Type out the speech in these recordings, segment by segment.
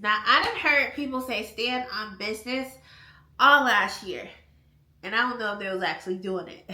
Now, I done heard people say stand on business all last year, and I don't know if they was actually doing it.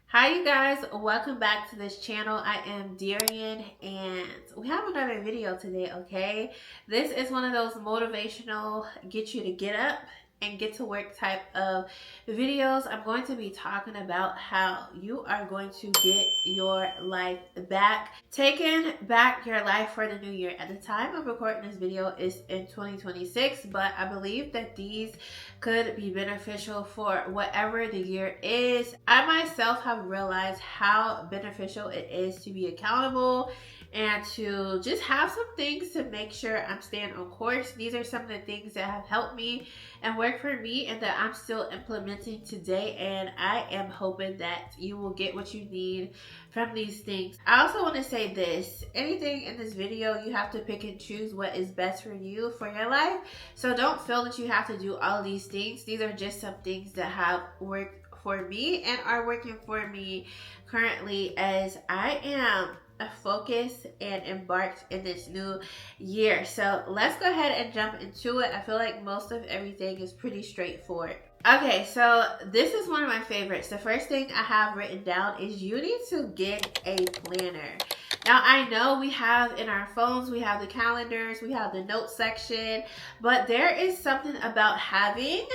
Hi, you guys. Welcome back to this channel. I am Darian, and we have another video today, okay? This is one of those motivational, get you to get up and get to work type of videos. I'm going to be talking about how you are going to get your life back, taking back your life for the new year. At the time of recording this video is in 2026, but I believe that these could be beneficial for whatever the year is. I myself have realized how beneficial it is to be accountable and to just have some things to make sure I'm staying on course. These are some of the things that have helped me and worked for me and that I'm still implementing today, and I am hoping that you will get what you need from these things. I also want to say this: anything in this video, you have to pick and choose what is best for you for your life. So don't feel that you have to do all these things. These are just some things that have worked for me and are working for me currently as I am focused and embarked in this new year. So let's go ahead and jump into it. I feel like most of everything is pretty straightforward. Okay, so this is one of my favorites. The first thing I have written down is you need to get a planner. Now, I know we have in our phones, we have the calendars, we have the notes section, but there is something about having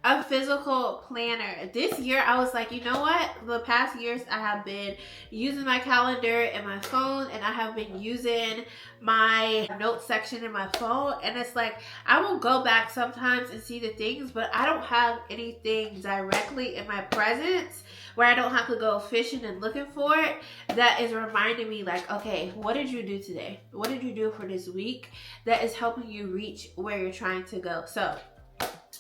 a physical planner. This year I was like, you know what? The past years I have been using my calendar and my phone, and I have been using my notes section in my phone, and it's like I will go back sometimes and see the things, but I don't have anything directly in my presence where I don't have to go fishing and looking for it that is reminding me like, okay, what did you do today? What did you do for this week that is helping you reach where you're trying to go? So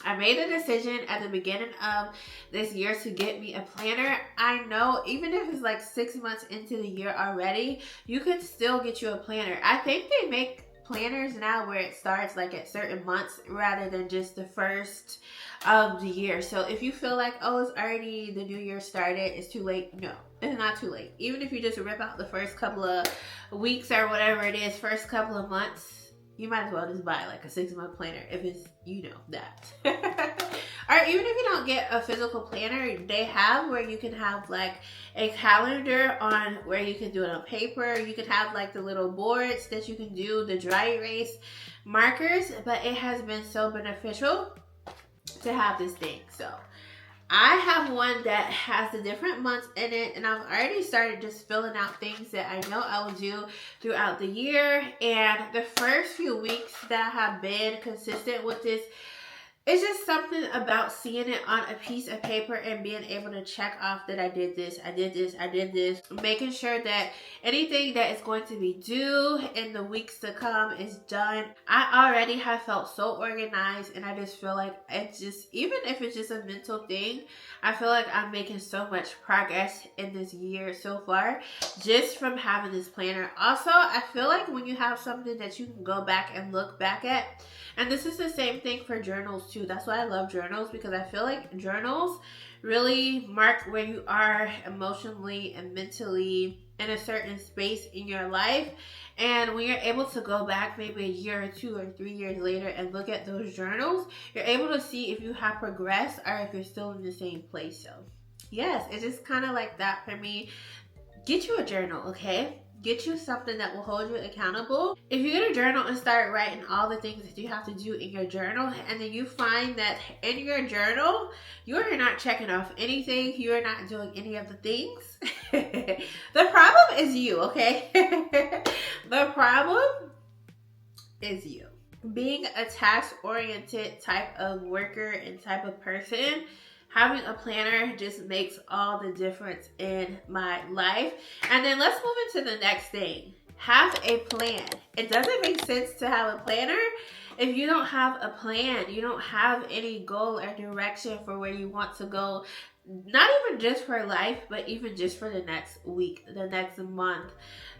I made a decision at the beginning of this year to get me a planner. I know even if it's like 6 months into the year already, you can still get you a planner. I think they make planners now where it starts like at certain months rather than just the first of the year. So if you feel like, oh, it's already the new year started, it's too late. No, it's not too late. Even if you just rip out the first couple of weeks or whatever it is, first couple of months, you might as well just buy like a 6-month planner if it's, you know, that. Or even if you don't get a physical planner, they have where you can have like a calendar on where you can do it on paper. You can have like the little boards that you can do, the dry erase markers, but it has been so beneficial to have this thing. So I have one that has the different months in it, and I've already started just filling out things that I know I will do throughout the year. And the first few weeks that I have been consistent with this, it's just something about seeing it on a piece of paper and being able to check off that I did this, I did this, I did this. Making sure that anything that is going to be due in the weeks to come is done. I already have felt so organized, and I just feel like it's just, even if it's just a mental thing, I feel like I'm making so much progress in this year so far just from having this planner. Also, I feel like when you have something that you can go back and look back at, and this is the same thing for journals too. That's why I love journals, because I feel like journals really mark where you are emotionally and mentally in a certain space in your life. And when you're able to go back maybe a year or 2 or 3 years later and look at those journals, you're able to see if you have progressed or if you're still in the same place. So yes, it's just kind of like that for me. Get you a journal, okay? Get you something that will hold you accountable. If you get a journal and start writing all the things that you have to do in your journal, and then you find that in your journal, you're not checking off anything, you're not doing any of the things, the problem is you, okay? The problem is you. Being a task-oriented type of worker and type of person, having a planner just makes all the difference in my life. And then let's move into the next thing. Have a plan. It doesn't make sense to have a planner if you don't have a plan. You don't have any goal or direction for where you want to go. Not even just for life, but even just for the next week, the next month.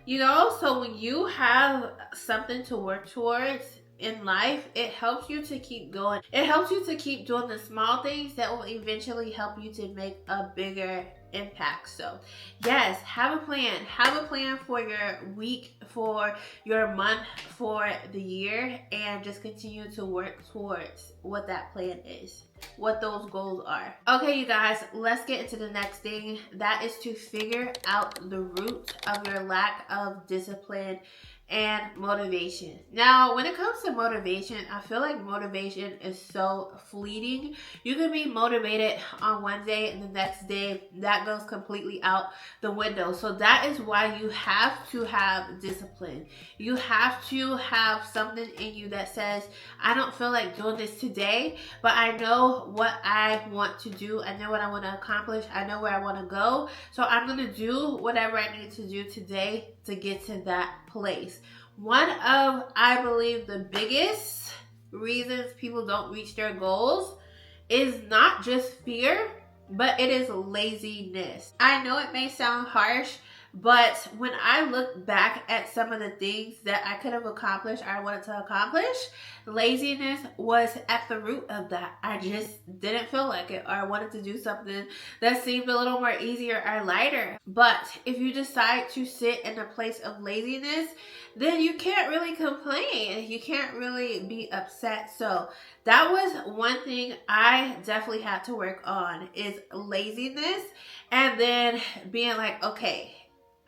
You know, so when you have something to work towards, in life, it helps you to keep going. It helps you to keep doing the small things that will eventually help you to make a bigger impact. So yes, have a plan. Have a plan for your week, for your month, for the year, and just continue to work towards what that plan is, what those goals are. Okay, you guys, let's get into the next thing. That is to figure out the root of your lack of discipline and motivation. Now, when it comes to motivation, I feel like motivation is so fleeting. You can be motivated on one day and the next day that goes completely out the window. So that is why you have to have discipline. You have to have something in you that says, I don't feel like doing this today, but I know what I want to do. I know what I want to accomplish. I know where I want to go. So I'm going to do whatever I need to do today to get to that place. One of, I believe, the biggest reasons people don't reach their goals is not just fear, but it is laziness. I know it may sound harsh, but when I look back at some of the things that I could have accomplished, I wanted to accomplish, laziness was at the root of that. I just didn't feel like it, or I wanted to do something that seemed a little more easier or lighter. But if you decide to sit in a place of laziness, then you can't really complain. You can't really be upset. So that was one thing I definitely had to work on, is laziness, and then being like, okay,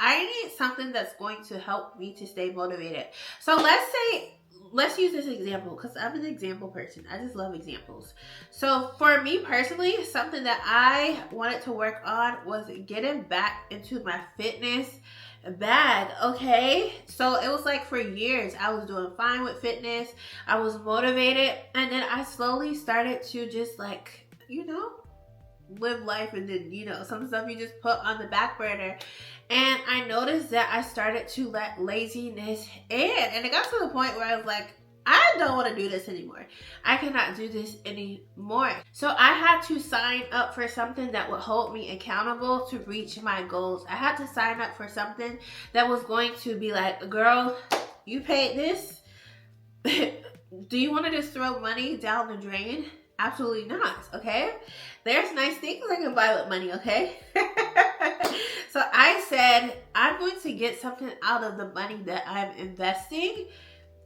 I need something that's going to help me to stay motivated. So let's use this example, because I'm an example person. I just love examples. So for me personally, something that I wanted to work on was getting back into my fitness bag. Okay, so it was like for years I was doing fine with fitness. I was motivated, and then I slowly started to just like, live life, and then some stuff you just put on the back burner. And I noticed that I started to let laziness in, and it got to the point where I was like, I don't want to do this anymore. I cannot do this anymore. So I had to sign up for something that would hold me accountable to reach my goals. I had to sign up for something that was going to be like, girl, you paid this. Do you want to just throw money down the drain? Absolutely not, okay? There's nice things I can buy with money, okay? So I said, I'm going to get something out of the money that I'm investing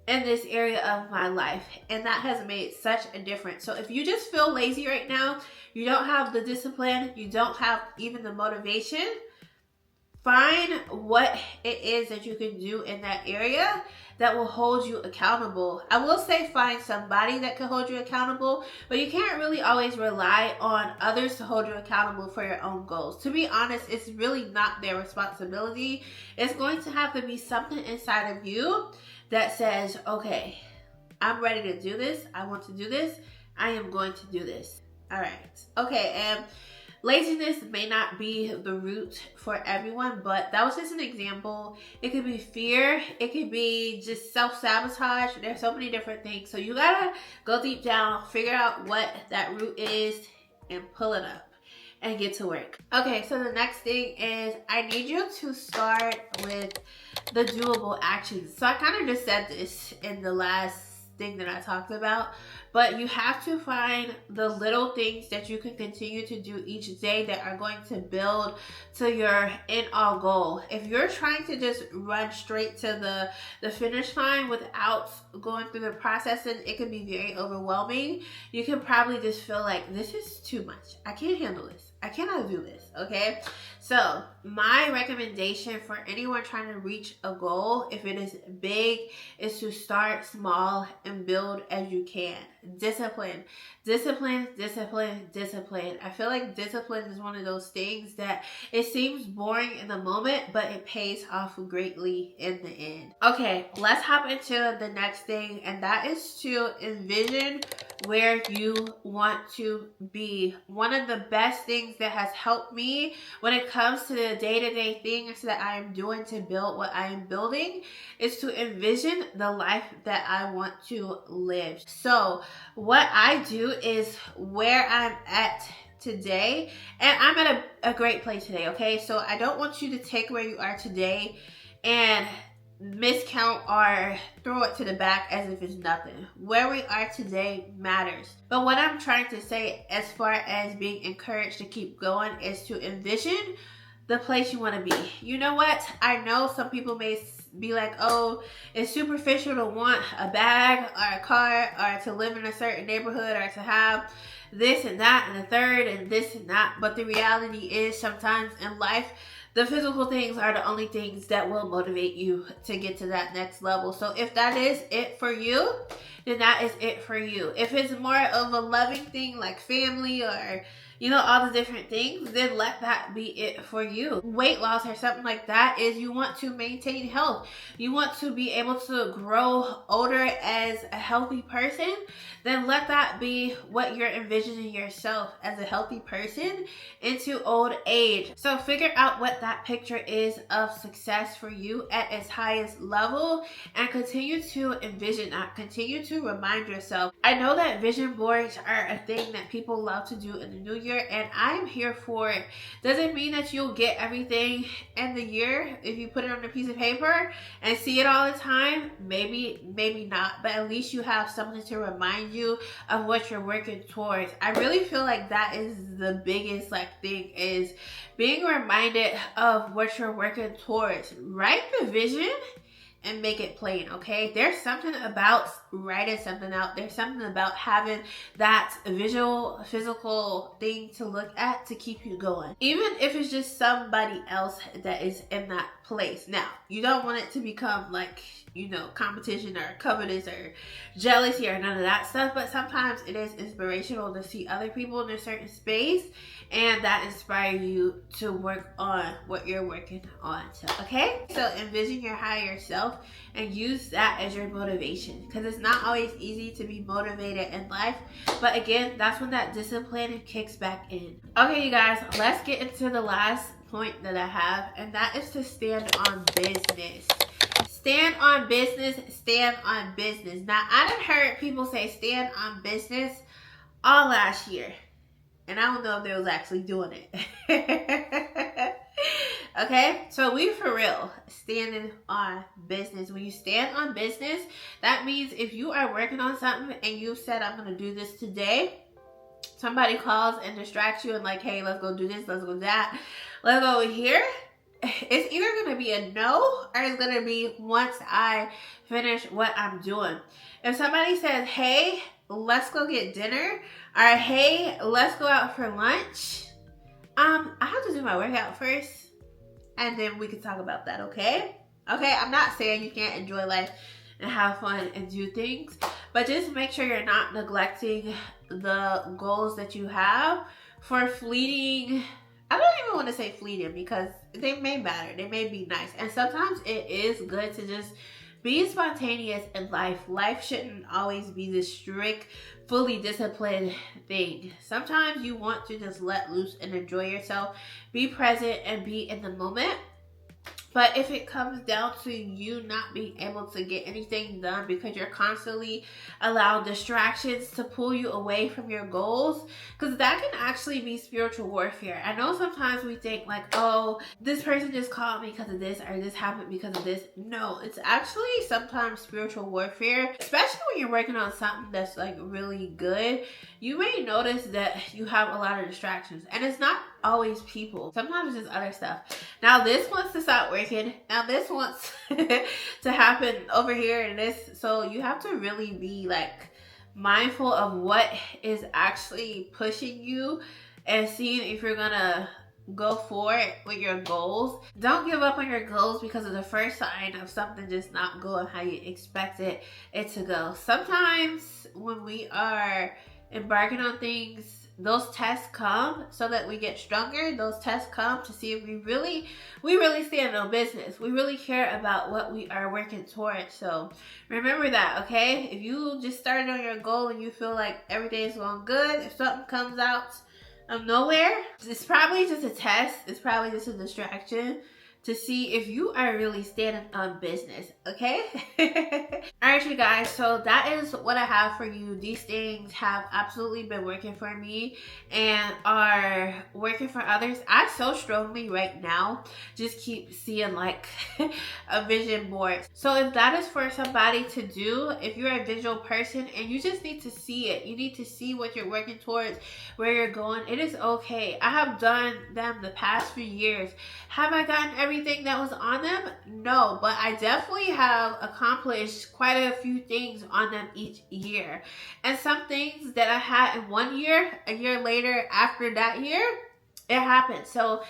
in this area of my life. And that has made such a difference. So if you just feel lazy right now, you don't have the discipline, you don't have even the motivation, find what it is that you can do in that area that will hold you accountable. I will say find somebody that can hold you accountable, but you can't really always rely on others to hold you accountable for your own goals. To be honest, it's really not their responsibility. It's going to have to be something inside of you that says, okay, I'm ready to do this. I want to do this. I am going to do this. All right. Okay, and laziness may not be the root for everyone, but that was just an example. It could be fear. It could be just self-sabotage. There's so many different things. So you gotta go deep down, figure out what that root is, and pull it up and get to work. Okay, so the next thing is I need you to start with the doable actions. So I kind of just said this in the last thing that I talked about, but you have to find the little things that you can continue to do each day that are going to build to your end all goal. If you're trying to just run straight to the finish line without going through the process, then it can be very overwhelming. You can probably just feel like, this is too much. I can't handle this. I cannot do this, okay? So my recommendation for anyone trying to reach a goal, if it is big, is to start small and build as you can. Discipline, discipline, discipline, discipline. I feel like discipline is one of those things that it seems boring in the moment, but it pays off greatly in the end. Okay, let's hop into the next thing, and that is to envision where you want to be. One of the best things that has helped me when it comes to the day-to-day things that I am doing to build what I am building is to envision the life that I want to live. So what I do is where I'm at today, and I'm at a great place today, okay? So I don't want you to take where you are today and miscount or throw it to the back as if it's nothing. Where we are today matters. But what I'm trying to say as far as being encouraged to keep going is to envision the place you want to be. You know what? I know some people may be like, oh, it's superficial to want a bag or a car or to live in a certain neighborhood or to have this and that and the third and this and that. But the reality is sometimes in life, the physical things are the only things that will motivate you to get to that next level. So if that is it for you, then that is it for you. If it's more of a loving thing like family or, you know, all the different things, then let that be it for you. Weight loss or something like that is you want to maintain health. You want to be able to grow older as a healthy person, then let that be what you're envisioning yourself as a healthy person into old age. So figure out what that picture is of success for you at its highest level and continue to envision that. Continue to remind yourself. I know that vision boards are a thing that people love to do in the new year, and I'm here for it. Doesn't mean that you'll get everything in the year if you put it on a piece of paper and see it all the time. Maybe not, but at least you have something to remind you of what you're working towards. I really feel like that is the biggest thing, is being reminded of what you're working towards. Write the vision and make it plain, okay? There's something about writing something out. There's something about having that visual, physical thing to look at to keep you going. Even if it's just somebody else that is in that place. Now, you don't want it to become competition or covetous or jealousy or none of that stuff, but sometimes it is inspirational to see other people in a certain space and that inspire you to work on what you're working on. Okay? So envision your higher self and use that as your motivation, because it's not always easy to be motivated in life, but again, that's when that discipline kicks back in. Okay, you guys, let's get into the last point that I have, and that is to stand on business. Stand on business, stand on business. Now, I done heard people say stand on business all last year, and I don't know if they was actually doing it. Okay, so we for real standing on business. When you stand on business, that means if you are working on something and you said, I'm going to do this today, somebody calls and distracts you and like, hey, let's go do this, let's go that, let's go over here. It's either going to be a no or it's going to be once I finish what I'm doing. If somebody says, hey, let's go get dinner, or hey, let's go out for lunch, I have to do my workout first and then we can talk about that, okay? Okay, I'm not saying you can't enjoy life and have fun and do things, but just make sure you're not neglecting the goals that you have for fleeting. I don't even want to say fleeting because they may matter. They may be nice. And sometimes it is good to just be spontaneous in life. Life shouldn't always be this strict, fully disciplined thing. Sometimes you want to just let loose and enjoy yourself, be present and be in the moment. But if it comes down to you not being able to get anything done because you're constantly allowing distractions to pull you away from your goals, because that can actually be spiritual warfare. I know sometimes we think like, oh, this person just called me because of this, or this happened because of this. No, it's actually sometimes spiritual warfare, especially when you're working on something that's like really good. You may notice that you have a lot of distractions, and it's not always people. Sometimes it's just other stuff. Now this wants to stop working. Now this wants to happen over here and this. So you have to really be like mindful of what is actually pushing you and seeing if you're gonna go for it with your goals. Don't give up on your goals because of the first sign of something just not going how you expected it to go. Sometimes when we are embarking on things, those tests come so that we get stronger. Those tests come to see if we really stand on business. We really care about what we are working towards. So remember that, okay? If you just started on your goal and you feel like everything's going good, if something comes out of nowhere, it's probably just a test. It's probably just a distraction to see if you are really standing on business, okay? All right, you guys, so that is what I have for you. These things have absolutely been working for me and are working for others. I so strongly right now just keep seeing like a vision board. So if that is for somebody to do, if you're a visual person and you just need to see it, you need to see what you're working towards, where you're going, it is okay. I have done them the past few years. Have I gotten everything that was on them? No, but I definitely have accomplished quite a few things on them each year. And some things that I had in one year, a year later after that year, it happened. So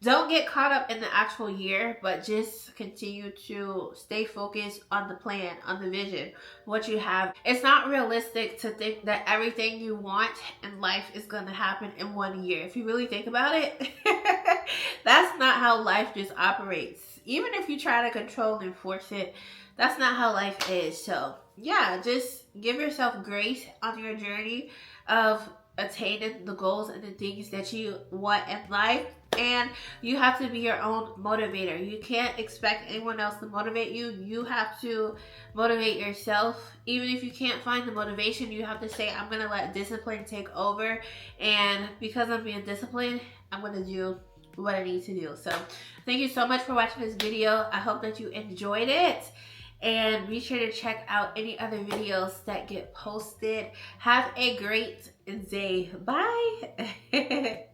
don't get caught up in the actual year, but just continue to stay focused on the plan, on the vision, what you have. It's not realistic to think that everything you want in life is going to happen in one year. If you really think about it, that's not how life just operates. Even if you try to control and force it, that's not how life is. So yeah, just give yourself grace on your journey of attaining the goals and the things that you want in life. And you have to be your own motivator. You can't expect anyone else to motivate you. You have to motivate yourself. Even if you can't find the motivation, you have to say, I'm going to let discipline take over. And because I'm being disciplined, I'm going to do what I need to do. So thank you so much for watching this video. I hope that you enjoyed it. And be sure to check out any other videos that get posted. Have a great day. Bye.